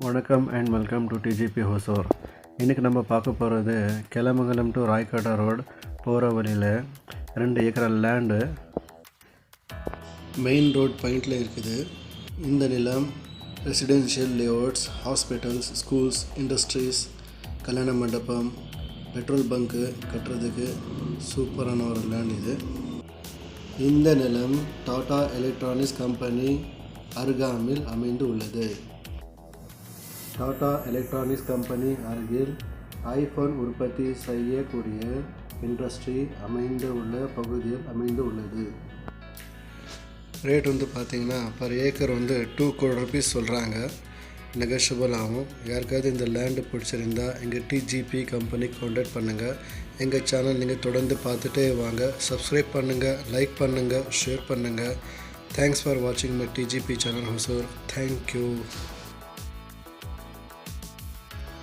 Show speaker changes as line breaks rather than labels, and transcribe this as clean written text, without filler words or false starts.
வணக்கம் and welcome to tgp.hosur. இன்றைக்கி நம்ம பார்க்க போகிறது கெலமங்கலம் டு ராயக்கோட்டை ரோடு போகிற வழியில் 2 ஏக்கர் லேண்டு மெயின் ரோட் பாயிண்டில் இருக்குது. இந்த நிலம் residential layouts, hospitals, schools, industries, கல்யாண மண்டபம், பெட்ரோல் பங்கு கட்டுறதுக்கு சூப்பரான ஒரு லேண்ட் இது. இந்த நிலம் டாடா எலக்ட்ரானிக்ஸ் கம்பெனி அருகாமையில் அமைந்து உள்ளது. டாடா எலக்ட்ரானிக்ஸ் கம்பெனி அருகில் ஐஃபோன் உற்பத்தி செய்யக்கூடிய இண்டஸ்ட்ரி உள்ள பகுதியில் அமைந்து உள்ளது. ரேட் பார்த்திங்கன்னா பர் ஏக்கர் 2 crore rupees சொல்கிறாங்க. நெகோஷியபிள் ஆகும். யாருக்காவது இந்த லேண்டு பிடிச்சிருந்தா எங்கள் டிஜிபி கம்பெனி கான்டாக்ட் பண்ணுங்கள். எங்கள் சேனல் நீங்கள் தொடர்ந்து பார்த்துட்டே வாங்க. சப்ஸ்கிரைப் பண்ணுங்கள், லைக் பண்ணுங்கள், ஷேர் பண்ணுங்கள். தேங்க்ஸ் ஃபார் வாட்சிங் my DGP channel Hosur. Thank you.